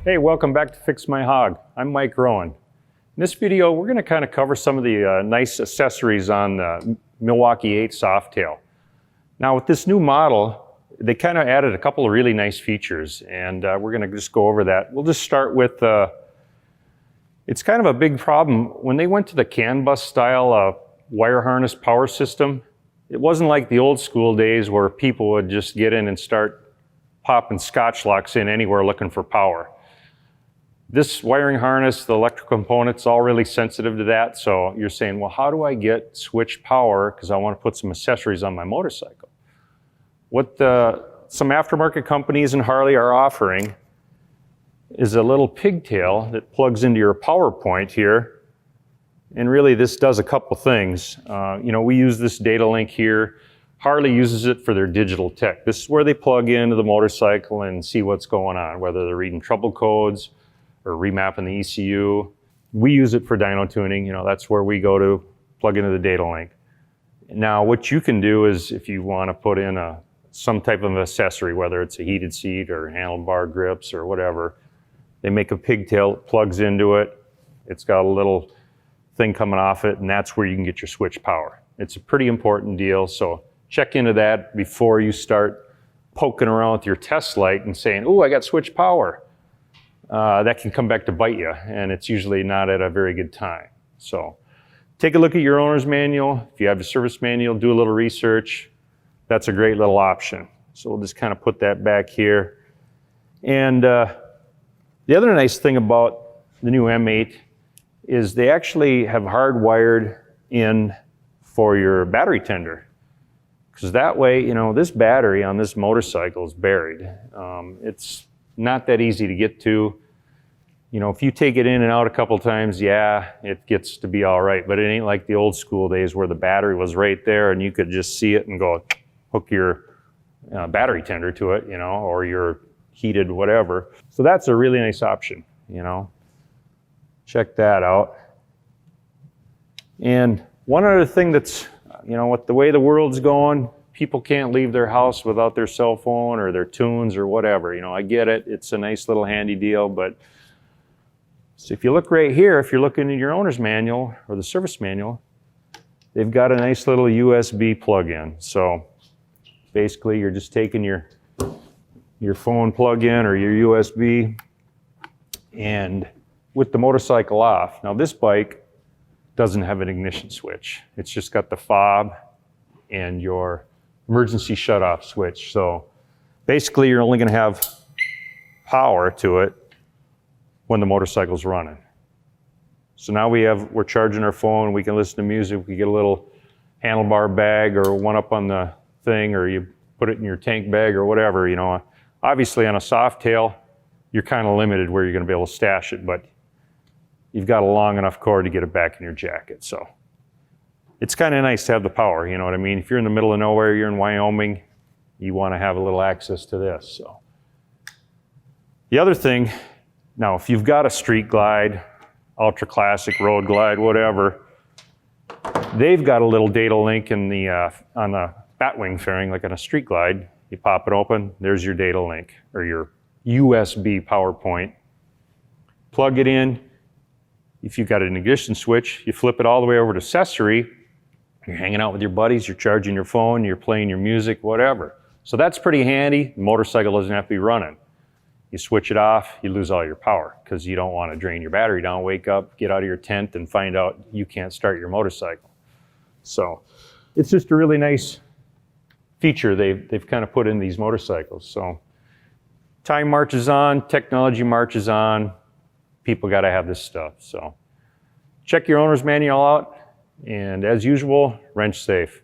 Hey, welcome back to Fix My Hog. I'm Mike Rowan. In this video, we're going to kind of cover some of the nice accessories on the Milwaukee M8 Softail. Now with this new model, they kind of added a couple of really nice features, and we're going to just go over that. We'll just start with, it's kind of a big problem. When they went to the CAN bus style wire harness power system, it wasn't like the old school days where people would just get in and start popping scotch locks in anywhere looking for power. This wiring harness, the electrical components, all really sensitive to that. So you're saying, well, how do I get switch power? Because I want to put some accessories on my motorcycle. What some aftermarket companies and Harley are offering is a little pigtail that plugs into your power point here. And really this does a couple things. You know, we use this data link here. Harley uses it for their digital tech. This is where they plug into the motorcycle and see what's going on, whether they're reading trouble codes or remapping the ECU. We use it for dyno tuning. You know, that's where we go to plug into the data link. Now, what you can do is if you want to put in some type of accessory, whether it's a heated seat or handlebar grips or whatever, they make a pigtail, it plugs into it. It's got a little thing coming off it, and that's where you can get your switch power. It's a pretty important deal, so check into that before you start poking around with your test light and saying, oh, I got switch power. That can come back to bite you, and it's usually not at a very good time. So take a look at your owner's manual. If you have a service manual, do a little research. That's a great little option. So we'll just kind of put that back here. And the other nice thing about the new M8 is they actually have hardwired in for your battery tender. Because that way, you know, this battery on this motorcycle is buried. It's not that easy to get to. You know, if you take it in and out a couple times, yeah, it gets to be all right, but it ain't like the old school days where the battery was right there and you could just see it and go hook your battery tender to it, you know, or your heated whatever. So that's a really nice option, you know. Check that out. And one other thing that's, you know, with the way the world's going, people can't leave their house without their cell phone or their tunes or whatever. You know, I get it. It's a nice little handy deal, but so if you look right here, if you're looking in your owner's manual or the service manual, they've got a nice little USB plug-in. So basically you're just taking your phone plug-in or your USB, and with the motorcycle off. Now this bike doesn't have an ignition switch. It's just got the fob and your emergency shut-off switch. So basically you're only going to have power to it when the motorcycle's running. So now we're charging our phone, we can listen to music, we get a little handlebar bag or one up on the thing, or you put it in your tank bag or whatever, you know. Obviously on a Softail, you're kind of limited where you're going to be able to stash it, but you've got a long enough cord to get it back in your jacket. So it's kind of nice to have the power, you know what I mean? If you're in the middle of nowhere, you're in Wyoming, you want to have a little access to this. So the other thing, now if you've got a street glide, ultra classic, road glide, whatever, they've got a little data link in the on the batwing fairing, like on a street glide. You pop it open, there's your data link or your USB power point. Plug it in. If you've got an ignition switch, you flip it all the way over to accessory. You're hanging out with your buddies, you're charging your phone, you're playing your music, whatever. So that's pretty handy. The motorcycle doesn't have to be running. You switch it off, you lose all your power because you don't want to drain your battery down, wake up, get out of your tent and find out you can't start your motorcycle. So it's just a really nice feature they've kind of put in these motorcycles. So time marches on, technology marches on, people got to have this stuff. So check your owner's manual out. And as usual, wrench safe.